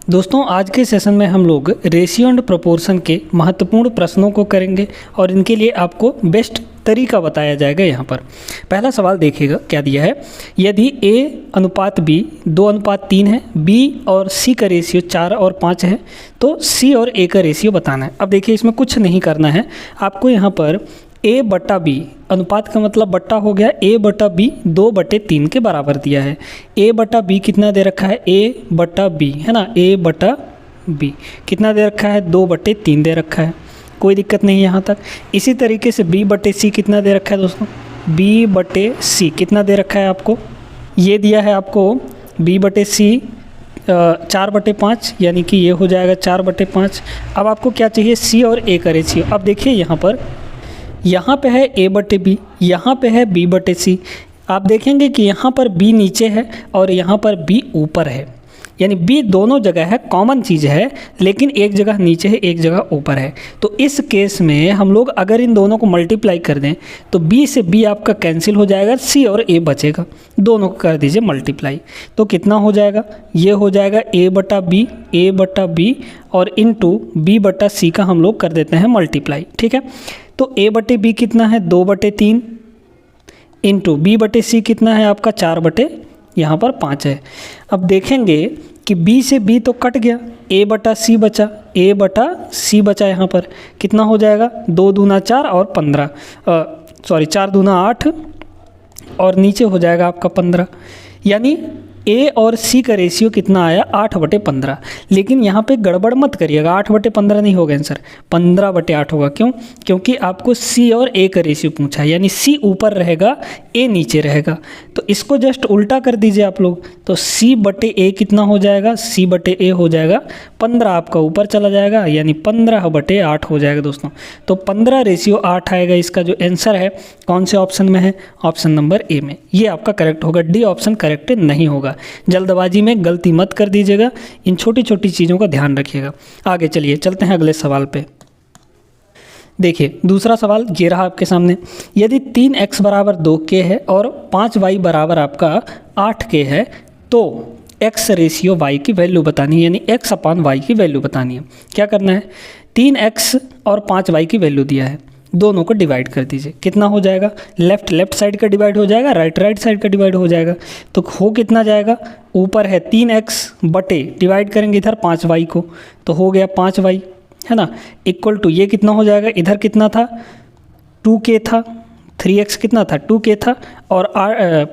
दोस्तों आज के सेशन में हम लोग रेशियो एंड प्रोपोर्शन के महत्वपूर्ण प्रश्नों को करेंगे और इनके लिए आपको बेस्ट तरीका बताया जाएगा। यहाँ पर पहला सवाल देखिएगा क्या दिया है। यदि A अनुपात B 2:3 है, B और C का रेशियो 4 और 5 है तो C और A का रेशियो बताना है। अब देखिए इसमें कुछ नहीं करना है आपको। यहाँ पर A/B अनुपात का मतलब बट्टा हो गया। A/B 2/3 के बराबर दिया है। A/B कितना दे रखा है, A/B है ना, A/B कितना दे रखा है, 2/3 दे रखा है, कोई दिक्कत नहीं यहाँ तक। इसी तरीके से B/C कितना दे रखा है दोस्तों, B/C कितना दे रखा है आपको, ये दिया है आपको B/C 4/5 यानी कि ये हो जाएगा 4/5। अब आपको क्या चाहिए, C और A का रेशियो। अब देखिए यहाँ पे है A/B, यहाँ पे है B/C। आप देखेंगे कि यहाँ पर B नीचे है और यहाँ पर B ऊपर है, यानी B दोनों जगह है, कॉमन चीज़ है, लेकिन एक जगह नीचे है एक जगह ऊपर है। तो इस केस में हम लोग अगर इन दोनों को मल्टीप्लाई कर दें तो B से B आपका कैंसिल हो जाएगा, C और A बचेगा, दोनों को कर दीजिए मल्टीप्लाई। तो कितना हो जाएगा, ये हो जाएगा A/B और इनटू B/C का हम लोग कर देते हैं मल्टीप्लाई। ठीक है, तो A/B कितना है, 2/3 इंटू B/C कितना है आपका 4 यहाँ पर 5 है। अब देखेंगे कि B से B तो कट गया, A/C बचा, A/C बचा। यहाँ पर कितना हो जाएगा, 2 दूना 4 और 15 4 दूना 8 और नीचे हो जाएगा आपका 15, यानी A और C का रेशियो कितना आया, 8/15। लेकिन यहाँ पे गड़बड़ मत करिएगा, 8/15 नहीं होगा आंसर, 15/8 होगा। क्यों, क्योंकि आपको C और A का रेशियो पूछा है, यानी C ऊपर रहेगा A नीचे रहेगा। तो इसको जस्ट उल्टा कर दीजिए आप लोग, तो C/A कितना हो जाएगा, C/A हो जाएगा 15, आपका ऊपर चला जाएगा, यानी 15/8 हो जाएगा दोस्तों। तो 15:8 आएगा। इसका जो आंसर है कौन से ऑप्शन में है, ऑप्शन नंबर A में, ये आपका करेक्ट होगा। डी ऑप्शन करेक्ट नहीं होगा। जल्दबाजी में गलती मत कर दीजिएगा, इन छोटी छोटी चीज़ों का ध्यान रखिएगा। आगे चलिए चलते हैं अगले सवाल पे। देखिए दूसरा सवाल ये रहा आपके सामने। यदि 3x = 2k है और 5y = आपका 8k है तो x रेशियो y की वैल्यू बतानी है, यानी x/y की वैल्यू बतानी है। क्या करना है, 3x और 5y की वैल्यू दिया है, दोनों को डिवाइड कर दीजिए। कितना हो जाएगा, लेफ्ट साइड का डिवाइड हो जाएगा, राइट साइड का डिवाइड हो जाएगा। तो हो कितना जाएगा, ऊपर है 3x बटे डिवाइड करेंगे इधर 5y को, तो हो गया 5y है ना, इक्वल टू ये कितना हो जाएगा, इधर कितना था 2k था, 3x कितना था 2k था और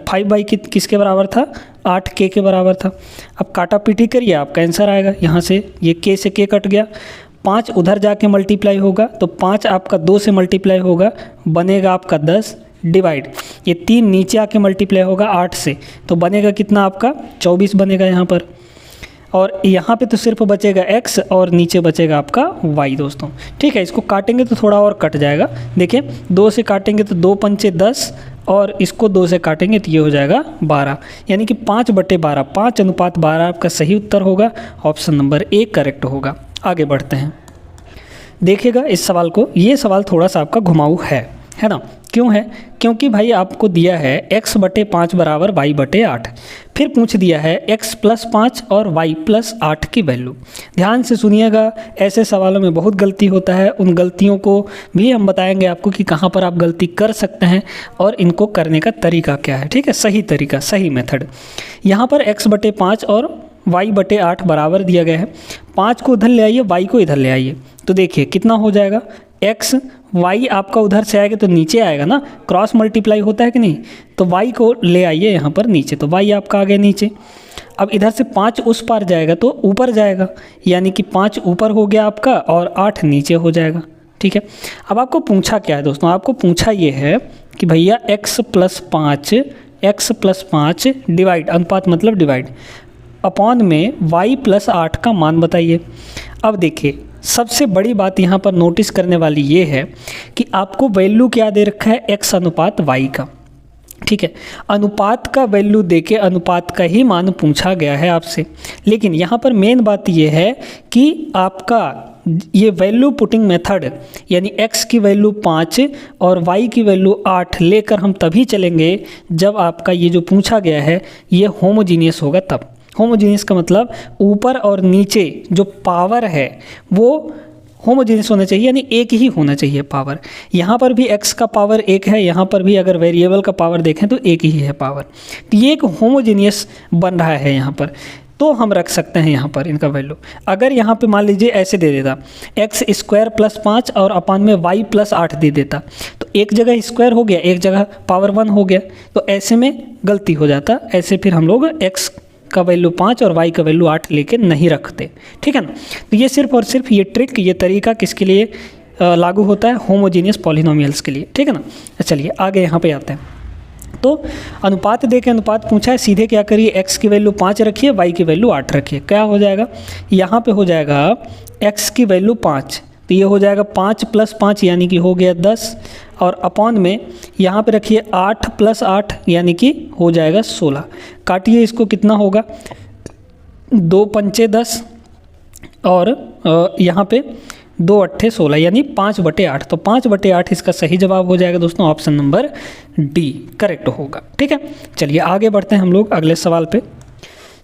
5y किसके बराबर था, 8k के बराबर था। अब काटा पीटी करिए, आपका आंसर आएगा। यहाँ से ये k से k कट गया, 5 उधर जाके मल्टीप्लाई होगा तो 5 आपका 2 से मल्टीप्लाई होगा, बनेगा आपका 10 डिवाइड, ये 3 नीचे आके मल्टीप्लाई होगा 8 से, तो बनेगा कितना आपका 24 बनेगा यहाँ पर। और यहाँ पे तो सिर्फ बचेगा x और नीचे बचेगा आपका y दोस्तों। ठीक है, इसको काटेंगे तो थोड़ा और कट जाएगा। देखिए 2 से काटेंगे तो 2 पंचे 10 और इसको 2 से काटेंगे तो ये हो जाएगा 12, यानी कि 5/12, 5:12 आपका सही उत्तर होगा। ऑप्शन नंबर A करेक्ट होगा। आगे बढ़ते हैं, देखिएगा इस सवाल को। ये सवाल थोड़ा सा आपका घुमाऊ है ना। क्यों है, क्योंकि भाई आपको दिया है x/5 = y/8, फिर पूछ दिया है x + 5 और y + 8 की वैल्यू। ध्यान से सुनिएगा, ऐसे सवालों में बहुत गलती होता है, उन गलतियों को भी हम बताएंगे आपको कि कहाँ पर आप गलती कर सकते हैं और इनको करने का तरीका क्या है। ठीक है, सही तरीका, सही मेथड। यहाँ पर x/5 और y/8 बराबर दिया गया है, 5 को उधर ले आइए, y को इधर ले आइए, तो देखिए कितना हो जाएगा, x y आपका उधर से आएगा तो नीचे आएगा ना, क्रॉस मल्टीप्लाई होता है कि नहीं, तो y को ले आइए यहाँ पर नीचे, तो y आपका आ गया नीचे। अब इधर से 5 उस पार जाएगा तो ऊपर जाएगा, यानी कि 5 ऊपर हो गया आपका और 8 नीचे हो जाएगा। ठीक है, अब आपको पूछा क्या है दोस्तों, आपको पूछा ये है कि भैया x + 5 डिवाइड, अनुपात मतलब डिवाइड, अपॉन में y + 8 का मान बताइए। अब देखिए सबसे बड़ी बात यहाँ पर नोटिस करने वाली ये है कि आपको वैल्यू क्या दे रखा है, x/y का। ठीक है, अनुपात का वैल्यू देके अनुपात का ही मान पूछा गया है आपसे, लेकिन यहाँ पर मेन बात ये है कि आपका ये वैल्यू पुटिंग मेथड, यानी x की वैल्यू 5 और y की वैल्यू 8 लेकर हम तभी चलेंगे जब आपका ये जो पूछा गया है ये होमोजीनियस होगा तब। होमोजीनियस का मतलब ऊपर और नीचे जो पावर है वो होमोजीनियस होना चाहिए, यानी एक ही होना चाहिए पावर। यहाँ पर भी x का पावर एक है, यहाँ पर भी अगर वेरिएबल का पावर देखें तो एक ही है पावर। तो ये एक होमोजीनियस बन रहा है यहाँ पर, तो हम रख सकते हैं यहाँ पर इनका वैल्यू। अगर यहाँ पे मान लीजिए ऐसे दे देता x² + 5 और अपान में y + 8 दे देता, तो एक जगह स्क्वायर हो गया, एक जगह पावर 1 हो गया, तो ऐसे में गलती हो जाता। ऐसे फिर हम लोग x का वैल्यू 5 और y का वैल्यू 8 लेके नहीं रखते, ठीक है ना। तो ये सिर्फ और सिर्फ ये ट्रिक, ये तरीका किसके लिए लागू होता है? होमोजीनियस पॉलिनोमियल्स के लिए, ठीक है ना। चलिए आगे यहाँ पे आते हैं। तो अनुपात देके अनुपात पूछा है, सीधे क्या करिए, x की वैल्यू 5 रखिए, y की वैल्यू 8 रखिए। क्या हो जाएगा? यहाँ पे हो जाएगा x की वैल्यू 5, तो ये हो जाएगा 5 + 5 यानी कि हो गया 10, और अपॉन में यहाँ पे रखिए 8 + 8 यानी कि हो जाएगा 16। काटिए इसको, कितना होगा? 2 पंचे 10 और यहाँ पे 2 अट्ठे 16 यानी 5/8। तो 5/8 इसका सही जवाब हो जाएगा दोस्तों, ऑप्शन नंबर डी करेक्ट होगा, ठीक है। चलिए आगे बढ़ते हैं हम लोग अगले सवाल पे।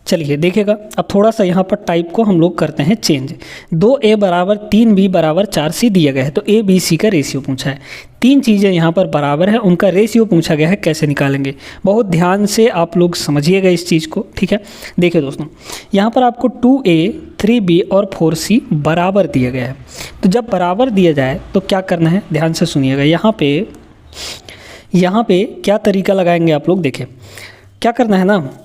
चलिए देखिएगा, अब थोड़ा सा यहाँ पर टाइप को हम लोग करते हैं चेंज। 2a = 3b = 4c दिया गया है, तो a b c का रेशियो पूछा है। तीन चीज़ें यहाँ पर बराबर है, उनका रेशियो पूछा गया है, कैसे निकालेंगे? बहुत ध्यान से आप लोग समझिएगा इस चीज़ को, ठीक है। देखिए दोस्तों, यहाँ पर आपको 2a 3b और 4c बराबर दिया गया है। तो जब बराबर दिया जाए तो क्या करना है, ध्यान से सुनिएगा। यहाँ पे क्या तरीका लगाएंगे आप लोग? देखिए क्या करना है ना,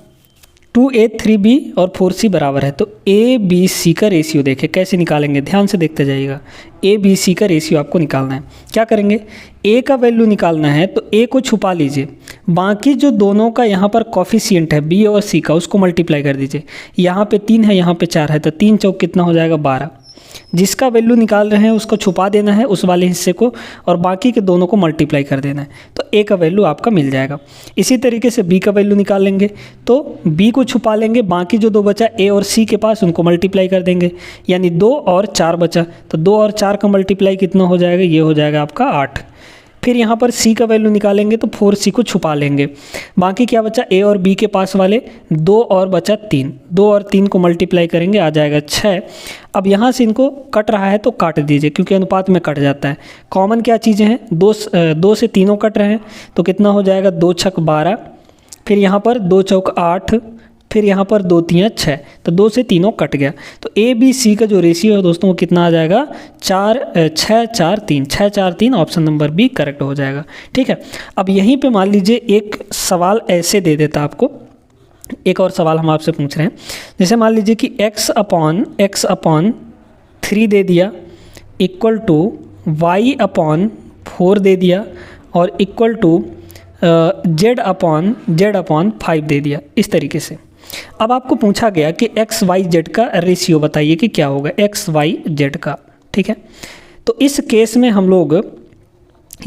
2a 3b और 4c बराबर है, तो a b c का रेशियो देखें कैसे निकालेंगे, ध्यान से देखते जाइएगा। a b c का रेशियो आपको निकालना है। क्या करेंगे? a का वैल्यू निकालना है तो a को छुपा लीजिए, बाकी जो दोनों का यहाँ पर कॉफिशिएंट है b और c का, उसको मल्टीप्लाई कर दीजिए। यहाँ पे 3 है, यहाँ पे 4 है, तो 3 चौक कितना हो जाएगा? 12। जिसका वैल्यू निकाल रहे हैं उसको छुपा देना है, उस वाले हिस्से को, और बाकी के दोनों को मल्टीप्लाई कर देना है, तो a का वैल्यू आपका मिल जाएगा। इसी तरीके से b का वैल्यू निकाल लेंगे, तो b को छुपा लेंगे, बाकी जो 2 बचा a और c के पास, उनको मल्टीप्लाई कर देंगे, यानी 2 और 4 बचा, तो 2 और 4 का मल्टीप्लाई कितना हो जाएगा? ये हो जाएगा आपका 8। फिर यहाँ पर c का वैल्यू निकालेंगे तो 4c को छुपा लेंगे, बाकी क्या बचा? a और b के पास वाले 2 और बचा 3, 2 और 3 को मल्टीप्लाई करेंगे, आ जाएगा 6। अब यहाँ से इनको कट रहा है तो काट दीजिए, क्योंकि अनुपात में कट जाता है। कॉमन क्या चीज़ें हैं? 2 से तीनों कट रहे हैं, तो कितना हो जाएगा? 2 छक 12, फिर यहाँ पर 2 चौक 8, फिर यहाँ पर 2 तियाँ 6, तो 2 से तीनों कट गया। तो ए बी सी का जो रेशियो है दोस्तों वो कितना आ जाएगा? 6 4 3, 6 4 3, ऑप्शन नंबर बी करेक्ट हो जाएगा, ठीक है। अब यहीं पे मान लीजिए एक सवाल ऐसे दे देता आपको, एक और सवाल हम आपसे पूछ रहे हैं। जैसे मान लीजिए कि x/3 दे दिया, इक्वल टू y/4 दे दिया, और इक्वल टू z/5 दे दिया, इस तरीके से। अब आपको पूछा गया कि x y z का रेशियो बताइए कि क्या होगा x y z का, ठीक है। तो इस केस में हम लोग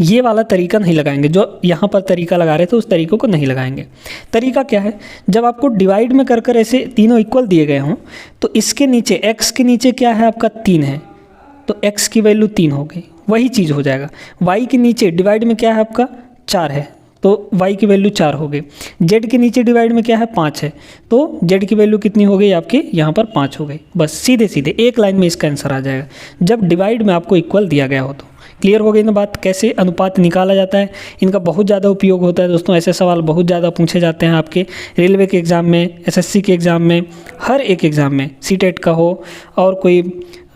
ये वाला तरीका नहीं लगाएंगे, जो यहाँ पर तरीका लगा रहे थे उस तरीकों को नहीं लगाएंगे। तरीका क्या है? जब आपको डिवाइड में कर ऐसे तीनों इक्वल दिए गए हों, तो इसके नीचे x के नीचे क्या है आपका? 3 है, तो x की वैल्यू 3 हो गई, वही चीज़ हो जाएगा। y के नीचे डिवाइड में क्या है आपका? 4 है, तो y की वैल्यू 4 हो गई। z के नीचे डिवाइड में क्या है? 5 है, तो z की वैल्यू कितनी हो गई आपकी? यहाँ पर 5 हो गई। बस सीधे सीधे एक लाइन में इसका आंसर आ जाएगा, जब डिवाइड में आपको इक्वल दिया गया हो तो। क्लियर हो गई ना बात, कैसे अनुपात निकाला जाता है? इनका बहुत ज़्यादा उपयोग होता है दोस्तों, ऐसे सवाल बहुत ज़्यादा पूछे जाते हैं आपके रेलवे के एग्ज़ाम में, एसएससी के एग्ज़ाम में, हर एक एग्ज़ाम में, सीटेट का हो और कोई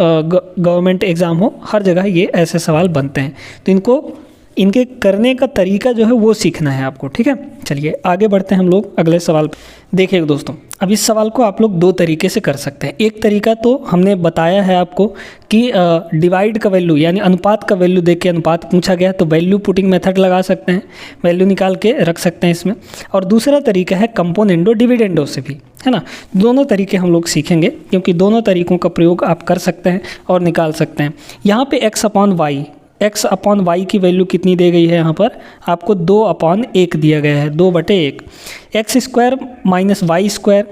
गवर्नमेंट एग्ज़ाम हो, हर जगह ये ऐसे सवाल बनते हैं। तो इनके करने का तरीका जो है वो सीखना है आपको, ठीक है। चलिए आगे बढ़ते हैं हम लोग अगले सवाल पे। देखिए दोस्तों, अब इस सवाल को आप लोग 2 तरीके से कर सकते हैं। एक तरीका तो हमने बताया है आपको कि डिवाइड का वैल्यू यानी अनुपात का वैल्यू देख के अनुपात पूछा गया तो वैल्यू पुटिंग मेथड लगा सकते हैं, वैल्यू निकाल के रख सकते हैं इसमें। और दूसरा तरीका है कंपोनेंडो डिविडेंडो से भी, है ना। दोनों तरीके हम लोग सीखेंगे, क्योंकि दोनों तरीक़ों का प्रयोग आप कर सकते हैं और निकाल सकते हैं। यहाँ पे x/y की वैल्यू कितनी दी गई है? यहाँ पर आपको 2/1 दिया गया है, 2/1। x² - y²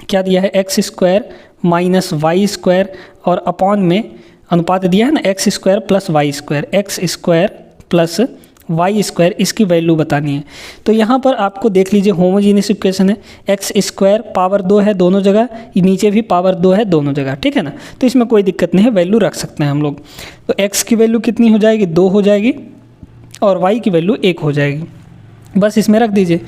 क्या दिया है? x² - y², और अपॉन में अनुपात दिया है ना, x² + y², x² + Y square इसकी वैल्यू बतानी है। तो यहाँ पर आपको देख लीजिए होमोजीनियस इक्वेशन है, एक्स स्क्वायर पावर 2 है दोनों जगह, नीचे भी पावर 2 है दोनों जगह, ठीक है ना। तो इसमें कोई दिक्कत नहीं है, वैल्यू रख सकते हैं हम लोग। तो एक्स की वैल्यू कितनी हो जाएगी, 2 हो जाएगी, और वाई की वैल्यू 1 हो जाएगी, बस इसमें रख दीजिए।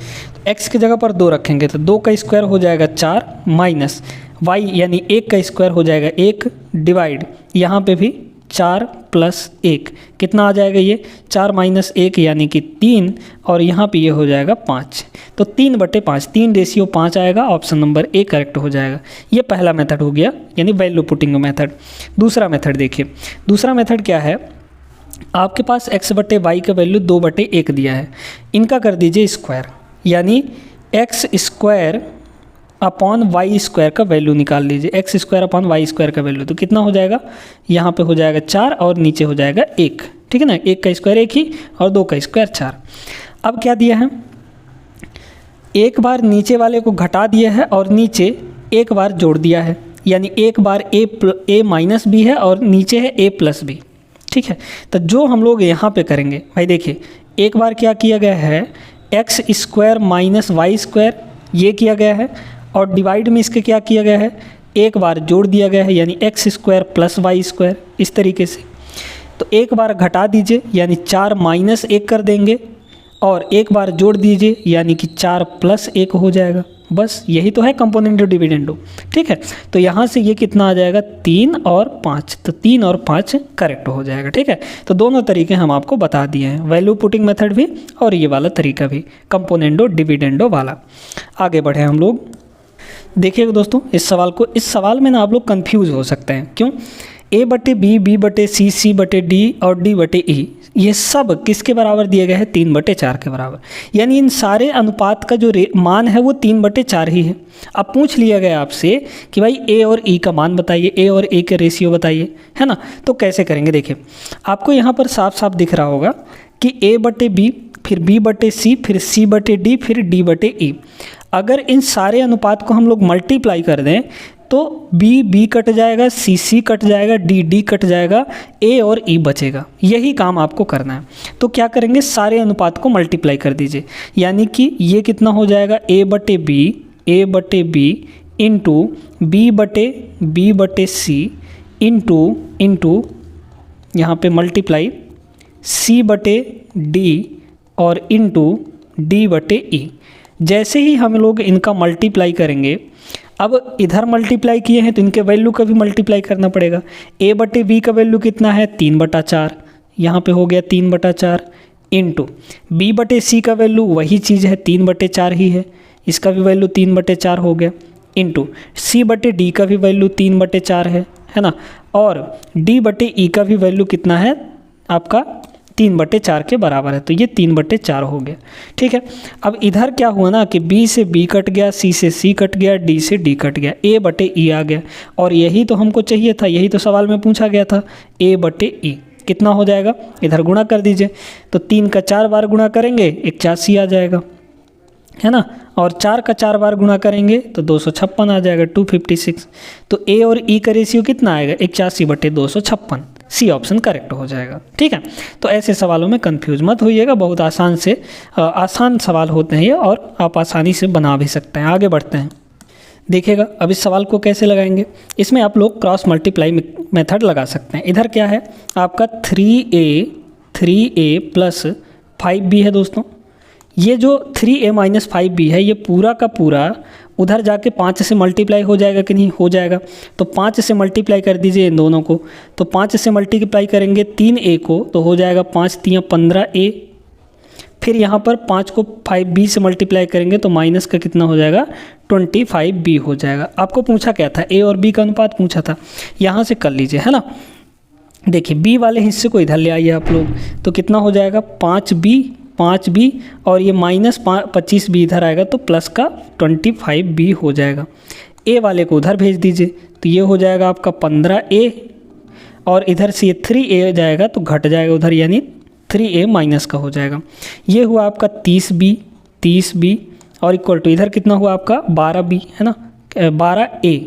एक्स की जगह पर 2 रखेंगे तो 2 का स्क्वायर हो जाएगा 4 माइनस वाई यानी 1 का स्क्वायर हो जाएगा 1 डिवाइड यहाँ पे भी 4 प्लस 1 कितना आ जाएगा, ये 4 माइनस 1 यानी कि 3, और यहाँ पे ये हो जाएगा 5। तो 3/5, 3:5 आएगा, ऑप्शन नंबर ए करेक्ट हो जाएगा। ये पहला मेथड हो गया, यानी वैल्यू पुटिंग मेथड। दूसरा मेथड देखिए, दूसरा मेथड क्या है, आपके पास x/y का वैल्यू 2/1 दिया है, इनका कर दीजिए स्क्वायर, यानी X square upon Y square का वैल्यू निकाल लीजिए, X square upon Y square का वैल्यू। तो कितना हो जाएगा, यहाँ पे हो जाएगा 4 और नीचे हो जाएगा 1, ठीक है ना। 1 का स्क्वायर 1 ही और 2 का स्क्वायर 4। अब क्या दिया है, एक बार नीचे वाले को घटा दिया है और नीचे एक बार जोड़ दिया है, यानी एक बार a माइनस बी है और नीचे है a प्लस बी, ठीक है। तो जो हम लोग यहाँ पे करेंगे भाई, देखिए एक बार क्या किया गया है, X square minus Y square ये किया गया है, और डिवाइड में इसके क्या किया गया है, एक बार जोड़ दिया गया है, यानी X square plus Y square, इस तरीके से। तो एक बार घटा दीजिए, यानी 4 माइनस 1 कर देंगे, और एक बार जोड़ दीजिए, यानी कि 4 प्लस 1 हो जाएगा। बस यही तो है कंपोनेंडो डिविडेंडो, ठीक है। तो यहाँ से ये कितना आ जाएगा, 3 और 5, तो 3 और 5 करेक्ट हो जाएगा, ठीक है। तो दोनों तरीके हम आपको बता दिए हैं, वैल्यू पुटिंग मेथड भी और ये वाला तरीका भी, कंपोनेंडो डिविडेंडो वाला। आगे बढ़े हम लोग, देखिएगा दोस्तों इस सवाल में ना आप लोग कंफ्यूज हो सकते हैं। क्यों, a/b, b/c, c/d और d/e ये सब किसके बराबर दिए गए हैं, 3/4 के बराबर, यानी इन सारे अनुपात का जो मान है वो 3/4 ही है। अब पूछ लिया गया आपसे कि भाई a और e का मान बताइए, a और e के रेशियो बताइए, है ना। तो कैसे करेंगे, देखिए आपको यहाँ पर साफ साफ दिख रहा होगा कि a/b, फिर b/c, फिर c/d, फिर d/e। अगर इन सारे अनुपात को हम लोग मल्टीप्लाई कर दें तो b कट जाएगा, c कट जाएगा, d कट जाएगा, a और e बचेगा। यही काम आपको करना है। तो क्या करेंगे, सारे अनुपात को मल्टीप्लाई कर दीजिए, यानी कि ये कितना हो जाएगा, a/b इंटू b/c इंटू यहाँ पे मल्टीप्लाई c/d और इंटू d/e। जैसे ही हम लोग इनका मल्टीप्लाई करेंगे, अब इधर मल्टीप्लाई किए हैं तो इनके वैल्यू का भी मल्टीप्लाई करना पड़ेगा। a/b का वैल्यू कितना है, 3/4, यहाँ पे हो गया 3/4, इंटू b/c का वैल्यू वही चीज़ है, 3/4 ही है, इसका भी वैल्यू 3/4 हो गया, इंटू c/d का भी वैल्यू 3/4 है ना, और d/e का भी वैल्यू कितना है आपका, 3/4 के बराबर है। तो ये 3/4 हो गया, ठीक है। अब इधर क्या हुआ ना कि b से b कट गया, c से c कट गया, d से d कट गया, a/e आ गया, और यही तो हमको चाहिए था, यही तो सवाल में पूछा गया था, a/e कितना हो जाएगा, इधर गुणा कर दीजिए। तो 3 का 4 बार गुणा करेंगे 81 आ जाएगा, है ना, और 4 का 4 बार गुणा करेंगे तो 256 आ जाएगा, 256। तो a और e का रेशियो कितना आएगा, 81/256, सी ऑप्शन करेक्ट हो जाएगा, ठीक है। तो ऐसे सवालों में कंफ्यूज मत होइएगा, बहुत आसान सवाल होते हैं ये, और आप आसानी से बना भी सकते हैं। आगे बढ़ते हैं, देखिएगा अब इस सवाल को कैसे लगाएंगे। इसमें आप लोग क्रॉस मल्टीप्लाई मेथड लगा सकते हैं। इधर क्या है आपका 3a प्लस 5b है दोस्तों। ये जो 3a माइनस 5b है, ये पूरा का पूरा उधर जाके 5 से मल्टीप्लाई हो जाएगा कि नहीं, हो जाएगा। तो 5 से मल्टीप्लाई कर दीजिए इन दोनों को। तो 5 से मल्टीप्लाई करेंगे 3a को तो हो जाएगा 5 × 15a। फिर यहाँ पर 5 को 5b से मल्टीप्लाई करेंगे तो माइनस का कितना हो जाएगा, 25b हो जाएगा। आपको पूछा क्या था, a और b का अनुपात पूछा था, यहाँ से कर लीजिए, है ना। देखिए b वाले हिस्से को इधर ले आइए आप लोग, तो कितना हो जाएगा 5b और ये माइनस 25b इधर आएगा तो प्लस का 25b हो जाएगा। a वाले को उधर भेज दीजिए तो ये हो जाएगा आपका 15a, और इधर से ये 3a जाएगा तो घट जाएगा उधर, यानी 3a माइनस का हो जाएगा। ये हुआ आपका 30b और इक्वल टू इधर कितना हुआ आपका 12b, है ना, 12a।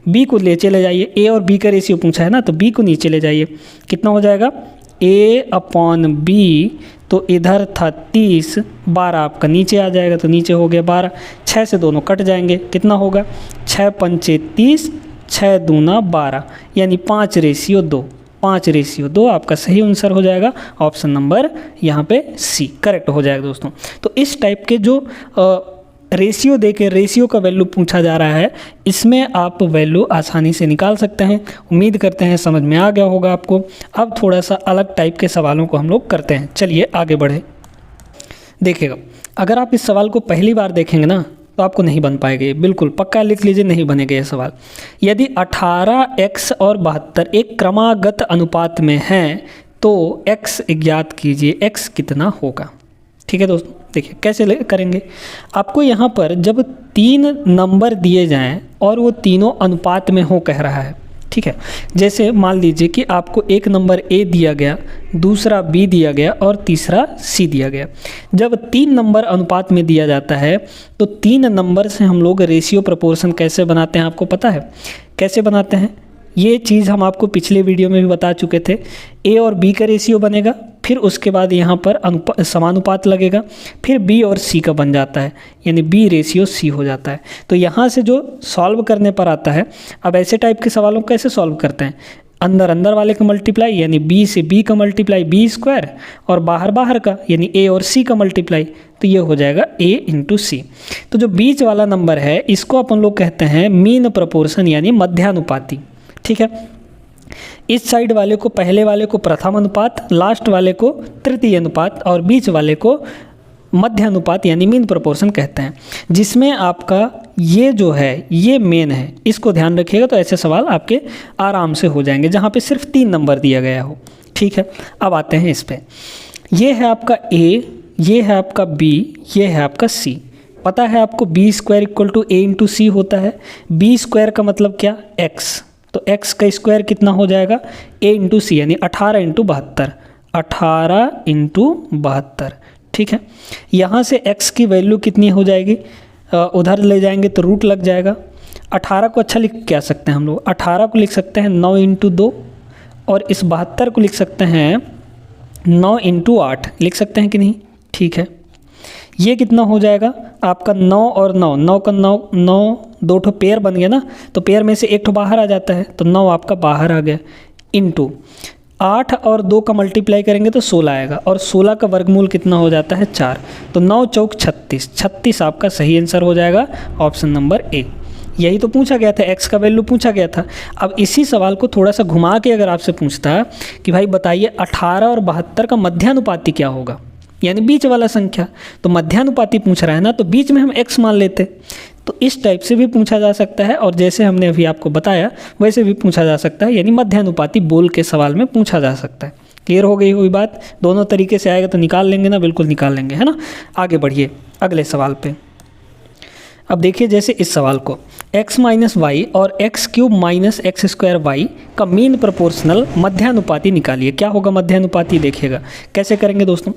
b को ले चले जाइए, a और b का रेशियो पूछा है ना, तो b को नीचे ले जाइए, कितना हो जाएगा a/b, तो इधर था 30, 12 आपका नीचे आ जाएगा, तो नीचे हो गया 12, 6 से दोनों कट जाएंगे, कितना होगा 6 पंचे 30, 6 दूना 12, यानी 5:2, 5:2 आपका सही आंसर हो जाएगा। ऑप्शन नंबर यहाँ पे सी करेक्ट हो जाएगा दोस्तों। तो इस टाइप के जो रेशियो देके रेशियो का वैल्यू पूछा जा रहा है, इसमें आप वैल्यू आसानी से निकाल सकते हैं। उम्मीद करते हैं समझ में आ गया होगा आपको। अब थोड़ा सा अलग टाइप के सवालों को हम लोग करते हैं, चलिए आगे बढ़े। देखिएगा, अगर आप इस सवाल को पहली बार देखेंगे ना तो आपको नहीं बन पाएगा, ये बिल्कुल पक्का लिख लीजिए, नहीं बनेगा ये सवाल। यदि 18x और 72 एक क्रमागत अनुपात में हैं तो x ज्ञात कीजिए, x कितना होगा। ठीक है दोस्तों, देखिए कैसे करेंगे। आपको यहाँ पर जब 3 नंबर दिए जाएं और वो तीनों अनुपात में हो कह रहा है, ठीक है, जैसे मान लीजिए कि आपको एक नंबर A दिया गया, दूसरा B दिया गया और तीसरा C दिया गया। जब 3 नंबर अनुपात में दिया जाता है तो 3 नंबर से हम लोग रेशियो प्रोपोर्शन कैसे बनाते हैं, आपको पता है कैसे बनाते हैं? ये चीज़ हम आपको पिछले वीडियो में भी बता चुके थे। A और B का रेशियो बनेगा, फिर उसके बाद यहाँ पर समानुपात लगेगा, फिर B और C का बन जाता है, यानी B/C हो जाता है। तो यहाँ से जो सॉल्व करने पर आता है, अब ऐसे टाइप के सवालों को कैसे सॉल्व करते हैं, अंदर अंदर वाले का मल्टीप्लाई यानी B से B का मल्टीप्लाई B², और बाहर बाहर का यानी A और C का मल्टीप्लाई, तो ये हो जाएगा A × C। तो जो बीच वाला नंबर है इसको अपन लोग कहते हैं मीन प्रोपोर्शन यानी मध्यानुपाती। ठीक है, इस साइड वाले को पहले वाले को प्रथम अनुपात, लास्ट वाले को तृतीय अनुपात और बीच वाले को मध्य अनुपात यानी मीन प्रोपोर्शन कहते हैं, जिसमें आपका ये जो है ये मेन है। इसको ध्यान रखिएगा तो ऐसे सवाल आपके आराम से हो जाएंगे जहाँ पे सिर्फ 3 नंबर दिया गया हो। ठीक है, अब आते हैं इस पे। ये है आपका A, ये है आपका B, ये है आपका C। पता है आपको B² = A × C होता है। B² का मतलब क्या, x, तो x का स्क्वायर कितना हो जाएगा A × C यानी 18 × 72, 18 × 72। ठीक है, यहाँ से x की वैल्यू कितनी हो जाएगी, उधर ले जाएंगे तो रूट लग जाएगा। 18 को अच्छा लिख क्या सकते हैं हम लोग, 18 को लिख सकते हैं 9 × 2, और इस 72 को लिख सकते हैं 9 × 8, लिख सकते हैं कि नहीं। ठीक है, ये कितना हो जाएगा आपका 9 और 9, 9 का 9, 9 2 ठो पेयर बन गया ना, तो पेयर में से एक ठो बाहर आ जाता है, तो 9 आपका बाहर आ गया, इंटू 8 और 2 का मल्टीप्लाई करेंगे तो 16 आएगा, और 16 का वर्गमूल कितना हो जाता है 4, तो 9 चौक 36, 36 आपका सही आंसर हो जाएगा, ऑप्शन नंबर A। यही तो पूछा गया था, x का वैल्यू पूछा गया था। अब इसी सवाल को थोड़ा सा घुमा के अगर आपसे पूछता कि भाई बताइए 18 और 72 का मध्यानुपाती क्या होगा, यानी बीच वाला संख्या, तो मध्यानुपाती पूछ रहा है ना, तो बीच में हम x मान लेते। तो इस टाइप से भी पूछा जा सकता है, और जैसे हमने अभी आपको बताया वैसे भी पूछा जा सकता है, यानी मध्यानुपाती बोल के सवाल में पूछा जा सकता है। क्लियर हो गई हुई बात, दोनों तरीके से आएगा तो निकाल लेंगे ना, बिल्कुल निकाल लेंगे, है ना। आगे बढ़िए अगले सवाल पे। अब देखिए जैसे इस सवाल को x - y और x³ - x² y का मीन प्रोपोर्शनल मध्यानुपाती निकालिए। क्या होगा मध्यानुपाती, देखिएगा कैसे करेंगे दोस्तों।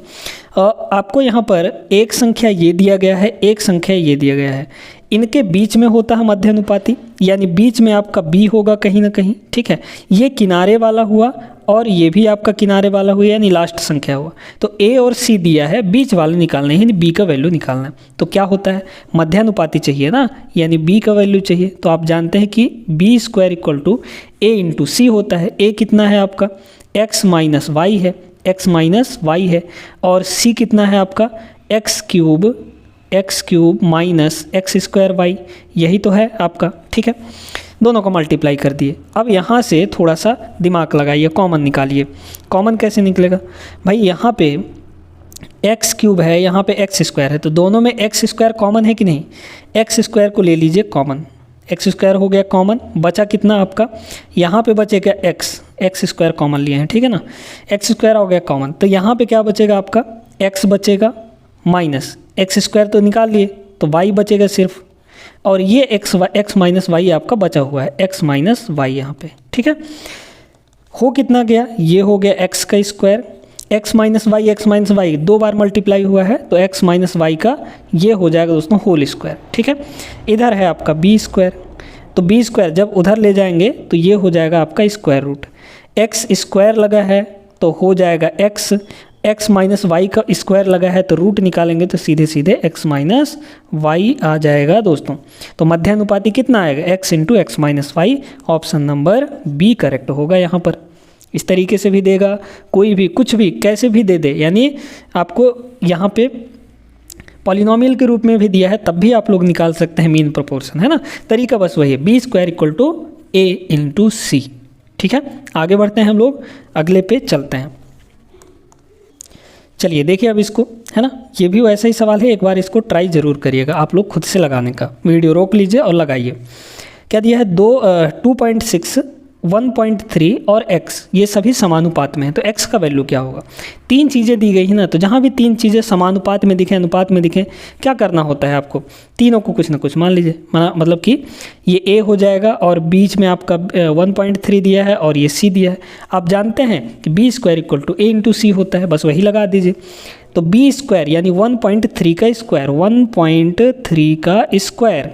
आपको यहाँ पर एक संख्या ये दिया गया है, एक संख्या ये दिया गया है, इनके बीच में होता है मध्यानुपाती, यानी बीच में आपका B होगा कहीं ना कहीं। ठीक है, ये किनारे वाला हुआ और ये भी आपका किनारे वाला हुआ, यानी लास्ट संख्या हुआ। तो A और C दिया है, बीच वाला निकालना है, यानी B का वैल्यू निकालना है। तो क्या होता है, मध्यानुपाती चाहिए ना, यानी B का वैल्यू चाहिए। तो आप जानते हैं कि B² = A × C होता है। A कितना है आपका, x - y है, x - y है, और C कितना है आपका x³ - x²y, यही तो है आपका। ठीक है, दोनों को मल्टीप्लाई कर दिए। अब यहाँ से थोड़ा सा दिमाग लगाइए, कॉमन निकालिए। कॉमन कैसे निकलेगा भाई, यहाँ पे x³ है, यहाँ पे x² है, तो दोनों में x² कॉमन है कि नहीं। x² को ले लीजिए कॉमन, x² हो गया कॉमन, बचा कितना आपका, यहाँ पे बचेगा x² कॉमन लिए हैं, ठीक है ना, x² हो गया कॉमन। तो यहाँ पे क्या बचेगा आपका, x बचेगा माइनस x² तो निकाल लिए, तो y बचेगा सिर्फ, और ये x - y आपका बचा हुआ है, x - y यहाँ पे। ठीक है, हो कितना गया, ये हो गया x का स्क्वायर, x - y 2 बार मल्टीप्लाई हुआ है, तो x - y का ये हो जाएगा दोस्तों होल स्क्वायर। ठीक है, इधर है आपका B², तो B² जब उधर ले जाएंगे तो ये हो जाएगा आपका स्क्वायर रूट। x² लगा है तो हो जाएगा x, x माइनस वाई का स्क्वायर लगा है तो रूट निकालेंगे तो सीधे सीधे x माइनस वाई आ जाएगा दोस्तों। तो मध्यानुपाती कितना आएगा, x into X minus Y. Option number B correct होगा यहाँ पर। इस तरीके से भी देगा, कोई भी कुछ भी कैसे भी दे दे, यानी आपको यहाँ पे पॉलिनोमियल के रूप में भी दिया है तब भी आप लोग निकाल सकते हैं मीन प्रोपोर्शन, है ना। तरीका बस वही है, B square equal to A into C. ठीक है, आगे बढ़ते हैं हम लोग, अगले पे चलते हैं। चलिए देखिए अब इसको, है ना, ये भी वैसा ही सवाल है, एक बार इसको ट्राई ज़रूर करिएगा आप लोग खुद से लगाने का। वीडियो रोक लीजिए और लगाइए। क्या दिया है, 2.6, 1.3 और x, ये सभी समानुपात में है, तो x का वैल्यू क्या होगा। तीन चीज़ें दी गई है ना, तो जहाँ भी तीन चीज़ें समानुपात में दिखें, अनुपात में दिखें, क्या करना होता है आपको, तीनों को कुछ ना कुछ मान लीजिए। मतलब कि ये a हो जाएगा और बीच में आपका 1.3 दिया है और ये c दिया है। आप जानते हैं कि b square equal to a into C होता है, बस वही लगा दीजिए। तो b स्क्वायर यानी 1.3 का स्क्वायर, 1.3 का स्क्वायर,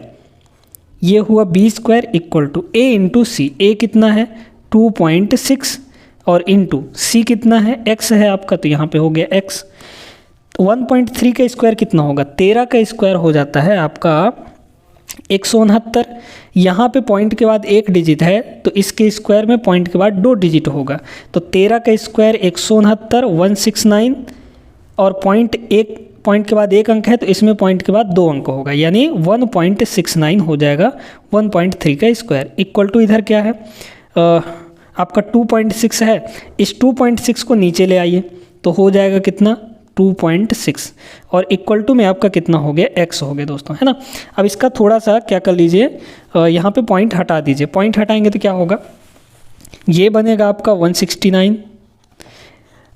ये हुआ B square equal to A into C. A कितना है 2.6 और इंटू सी कितना है x है आपका, तो यहाँ पे हो गया x। 1.3 का स्क्वायर कितना होगा, 13 का स्क्वायर हो जाता है आपका 169। यहाँ पे पॉइंट के बाद एक डिजिट है तो इसके स्क्वायर में पॉइंट के बाद 2 डिजिट होगा, तो 13 का स्क्वायर 169, 169 और पॉइंट के बाद एक अंक है तो इसमें पॉइंट के बाद 2 अंक होगा, यानी 1.69 हो जाएगा 1.3 का स्क्वायर। इक्वल टू इधर क्या है आपका 2.6 है, इस 2.6 को नीचे ले आइए तो हो जाएगा कितना 2.6 और इक्वल टू में आपका कितना हो गया x हो गया दोस्तों, है ना। अब इसका थोड़ा सा क्या कर लीजिए, यहाँ पे पॉइंट हटा दीजिए। पॉइंट हटाएंगे तो क्या होगा, ये बनेगा आपका 169।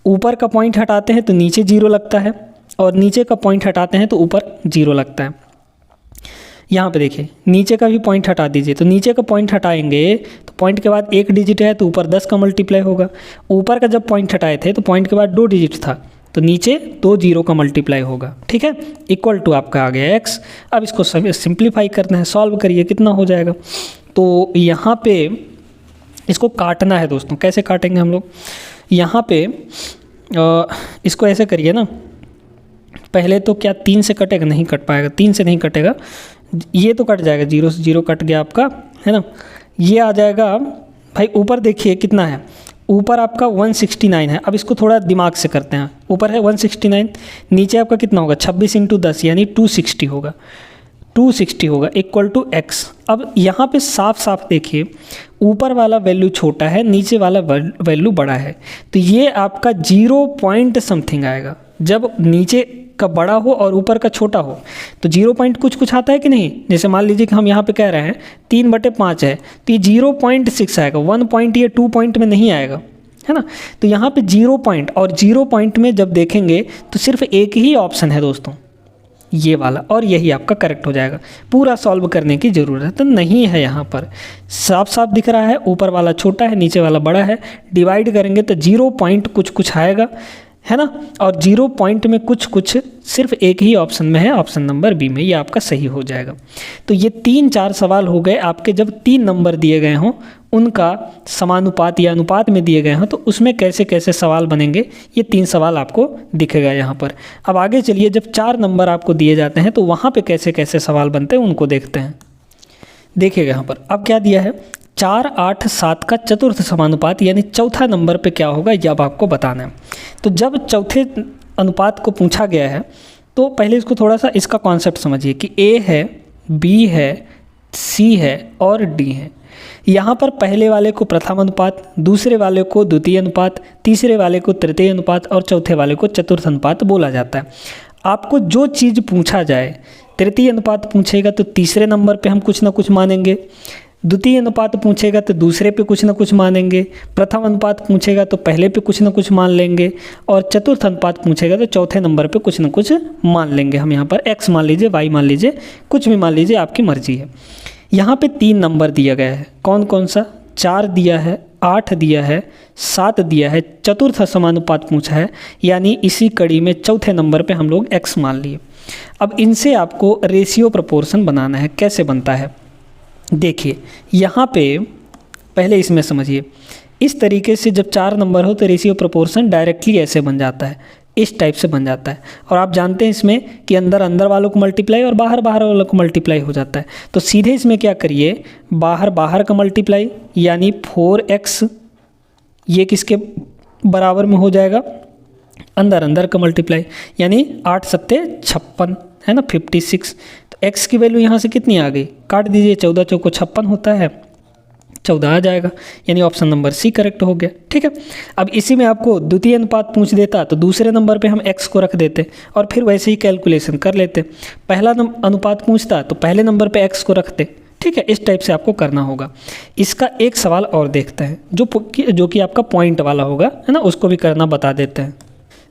ऊपर का पॉइंट हटाते हैं तो नीचे 0 लगता है और नीचे का पॉइंट हटाते हैं तो ऊपर 0 लगता है। यहाँ पे देखिए नीचे का भी पॉइंट हटा दीजिए, तो नीचे का पॉइंट हटाएंगे तो पॉइंट के बाद एक डिजिट है तो ऊपर 10 का मल्टीप्लाई होगा। ऊपर का जब पॉइंट हटाए थे तो पॉइंट के बाद 2 डिजिट था तो नीचे 2 0 का मल्टीप्लाई होगा। ठीक है, इक्वल टू आपका आ गया x। अब इसको सिंप्लीफाई करना है, सॉल्व करिए, कितना हो जाएगा। तो यहाँ पे इसको काटना है दोस्तों। कैसे काटेंगे हम लोग, यहाँ पे इसको ऐसे करिए ना, पहले तो क्या 3 से कटेगा, नहीं कट पाएगा, 3 से नहीं कटेगा, ये तो कट जाएगा, 0 से 0 कट गया आपका, है ना। ये आ जाएगा भाई, ऊपर देखिए कितना है, ऊपर आपका 169 है। अब इसको थोड़ा दिमाग से करते हैं, ऊपर है 169, नीचे आपका कितना होगा 26 इंटू 10 यानी 260 होगा, 260 होगा इक्वल टू x। अब यहाँ पे साफ साफ देखिए, ऊपर वाला वैल्यू छोटा है, नीचे वाला वैल्यू बड़ा है, तो ये आपका 0 पॉइंट समथिंग आएगा। जब नीचे का बड़ा हो और ऊपर का छोटा हो तो 0 पॉइंट कुछ आता है कि नहीं। जैसे मान लीजिए कि हम यहाँ पे कह रहे हैं 3/5 है तो ये 0.6 आएगा, 1 पॉइंट ये 2 पॉइंट में नहीं आएगा, है ना। तो यहाँ पे 0 पॉइंट और 0 पॉइंट में जब देखेंगे तो सिर्फ एक ही ऑप्शन है दोस्तों, ये वाला, और यही आपका करेक्ट हो जाएगा। पूरा सॉल्व करने की ज़रूरत नहीं है, यहाँ पर साफ साफ दिख रहा है, ऊपर वाला छोटा है नीचे वाला बड़ा है। डिवाइड करेंगे तो 0 पॉइंट कुछ आएगा, है ना, और 0 पॉइंट में कुछ सिर्फ एक ही ऑप्शन में है, ऑप्शन नंबर बी में, ये आपका सही हो जाएगा। तो ये 3-4 सवाल हो गए आपके, जब 3 नंबर दिए गए हों उनका समानुपात या अनुपात में दिए गए हों तो उसमें कैसे कैसे सवाल बनेंगे, ये 3 सवाल आपको दिखेगा यहाँ पर। अब आगे चलिए, जब 4 नंबर आपको दिए जाते हैं तो वहाँ पर कैसे कैसे सवाल बनते हैं उनको देखते हैं। देखिएगा यहाँ पर अब क्या दिया है, 4, 8, 7 का चतुर्थ समानुपात यानी चौथा नंबर पे क्या होगा ये अब आपको बताना है। तो जब चौथे अनुपात को पूछा गया है तो पहले इसको थोड़ा सा इसका कॉन्सेप्ट समझिए कि A है, B है, C है और D है। यहाँ पर पहले वाले को प्रथम अनुपात, दूसरे वाले को द्वितीय अनुपात, तीसरे वाले को तृतीय अनुपात और चौथे वाले को चतुर्थ अनुपात बोला जाता है। आपको जो चीज़ पूछा जाए, तृतीय अनुपात पूछेगा तो तीसरे नंबर पे हम कुछ ना कुछ मानेंगे, द्वितीय अनुपात पूछेगा तो दूसरे पे कुछ ना कुछ मानेंगे, प्रथम अनुपात पूछेगा तो पहले पे कुछ ना कुछ मान लेंगे, और चतुर्थ अनुपात पूछेगा तो चौथे नंबर पे कुछ ना कुछ मान लेंगे। हम यहाँ पर x मान लीजिए, y मान लीजिए, कुछ भी मान लीजिए, आपकी मर्जी है। यहाँ पे 3 नंबर दिया गया है, कौन कौन सा, 4 दिया है, 8 दिया है, 7 दिया है, चतुर्थ समानुपात पूछा है, यानी इसी कड़ी में चौथे नंबर पे हम लोग x मान लिए। अब इनसे आपको रेशियो प्रोपोर्शन बनाना है। कैसे बनता है देखिए, यहाँ पे पहले इसमें समझिए, इस तरीके से जब 4 नंबर हो तो रेशियो प्रोपोर्शन डायरेक्टली ऐसे बन जाता है इस टाइप से बन जाता है। और आप जानते हैं इसमें कि अंदर अंदर वालों को मल्टीप्लाई और बाहर बाहर वालों को मल्टीप्लाई हो जाता है। तो सीधे इसमें क्या करिए, बाहर बाहर का मल्टीप्लाई यानी 4x ये किसके बराबर में हो जाएगा, अंदर अंदर का मल्टीप्लाई यानी 8 सत्ते 56 है ना 56। तो x की वैल्यू यहाँ से कितनी आ गई, काट दीजिए, 14 चौको 56 होता है, 14 आ जाएगा, यानी ऑप्शन नंबर सी करेक्ट हो गया। ठीक है, अब इसी में आपको द्वितीय अनुपात पूछ देता तो दूसरे नंबर पे हम x को रख देते और फिर वैसे ही कैलकुलेशन कर लेते। पहला अनुपात पूछता तो पहले नंबर पे x को रखते। ठीक है, इस टाइप से आपको करना होगा। इसका एक सवाल और देखते हैं जो कि आपका पॉइंट वाला होगा, है ना, उसको भी करना बता देते हैं।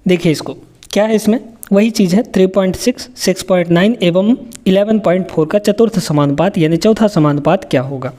देखिए इसको क्या है, इसमें वही चीज़ है 3.6, 6.9 एवं 11.4 का चतुर्थ समानुपात यानी चौथा समानुपात क्या होगा।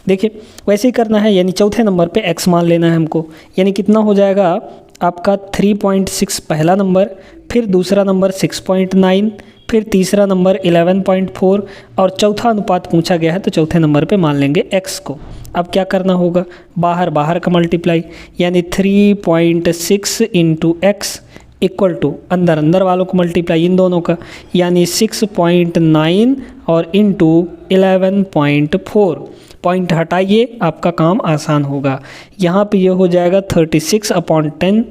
देखिए वैसे ही करना है, यानी चौथे नंबर पे x मान लेना है हमको, यानी कितना हो जाएगा आपका 3.6 पहला नंबर, फिर दूसरा नंबर 6.9, फिर तीसरा नंबर 11.4 और चौथा अनुपात पूछा गया है तो चौथे नंबर पे मान लेंगे x को। अब क्या करना होगा, बाहर बाहर का मल्टीप्लाई यानी 3.6 इंटू x इक्वल टू अंदर अंदर वालों को मल्टीप्लाई इन दोनों का यानी 6.9 और इंटू 11.4। पॉइंट हटाइए, आपका काम आसान होगा। यहाँ पे ये हो जाएगा 36/10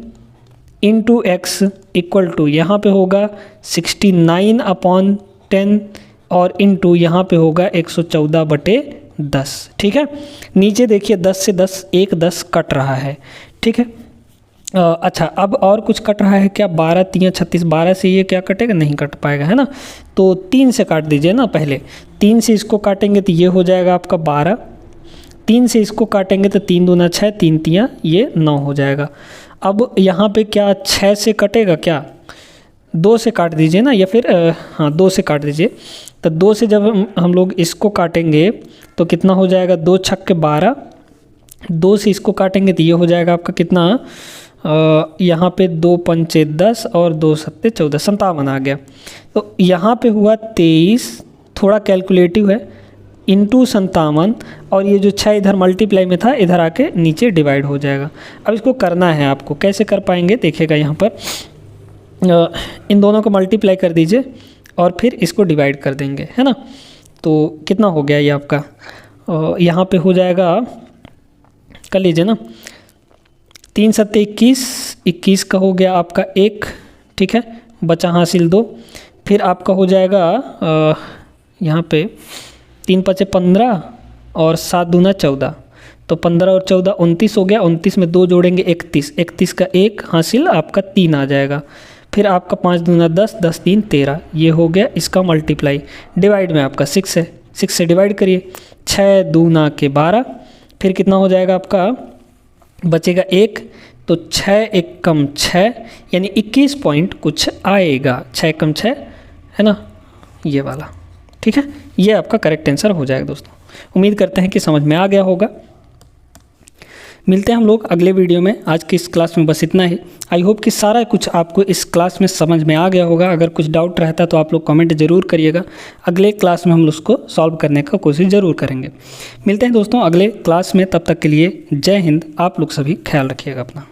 इंटू एक्स इक्वल टू यहाँ पे होगा 69/10 और इंटू यहाँ पे होगा 114/10। ठीक है, नीचे देखिए 10 से 10 एक 10 कट रहा है। ठीक है, अच्छा अब और कुछ कट रहा है क्या, 12 3 36, 12 से ये क्या कटेगा, नहीं कट पाएगा, है ना, तो 3 से काट दीजिए ना। पहले 3 से इसको काटेंगे तो ये हो जाएगा आपका 12, 3 से इसको काटेंगे तो 3 दूना 6, 3 तियाँ ये 9 हो जाएगा। अब यहाँ पे क्या 6 से कटेगा क्या, 2 से काट दीजिए ना, या फिर हाँ 2 से काट दीजिए। तो 2 से जब हम लोग इसको काटेंगे तो कितना हो जाएगा, 2 छक्के 12, 2 से इसको काटेंगे तो ये हो जाएगा आपका कितना, यहाँ पे 2 पंचे 10 और 2 सत्ते 14, 57 आ गया। तो यहाँ पे हुआ 23, थोड़ा कैलकुलेटिव है, इंटू 57 और ये जो 6 इधर मल्टीप्लाई में था इधर आके नीचे डिवाइड हो जाएगा। अब इसको करना है आपको, कैसे कर पाएंगे देखिएगा, यहाँ पर इन दोनों को मल्टीप्लाई कर दीजिए और फिर इसको डिवाइड कर देंगे, है ना। तो कितना हो गया ये आपका, यहाँ पे हो जाएगा, कर लीजिए ना, 3 सत्ते 21, 21 का हो गया आपका 1, ठीक है, बचा हासिल 2, फिर आपका हो जाएगा यहाँ पे 3 पचे 15 और 7 दूना 14, तो 15 और 14 29 हो गया, 29 में 2 जोड़ेंगे 31, 31 का 1 हासिल आपका 3 आ जाएगा, फिर आपका 5 दूना 10, 10 3 13, ये हो गया इसका मल्टीप्लाई। डिवाइड में आपका 6 है, 6 से डिवाइड करिए, 6 दूना के 12, फिर कितना हो जाएगा आपका, बचेगा 1, तो 6 1 कम 6 यानी 21 पॉइंट कुछ आएगा, 6 कम 6 है ना, ये वाला। ठीक है, ये आपका करेक्ट आंसर हो जाएगा दोस्तों। उम्मीद करते हैं कि समझ में आ गया होगा। मिलते हैं हम लोग अगले वीडियो में। आज की इस क्लास में बस इतना ही। आई होप कि सारा कुछ आपको इस क्लास में समझ में आ गया होगा। अगर कुछ डाउट रहता तो आप लोग कमेंट ज़रूर करिएगा, अगले क्लास में हम उसको सॉल्व करने का कोशिश ज़रूर करेंगे। मिलते हैं दोस्तों अगले क्लास में, तब तक के लिए जय हिंद। आप लोग सभी ख्याल रखिएगा अपना।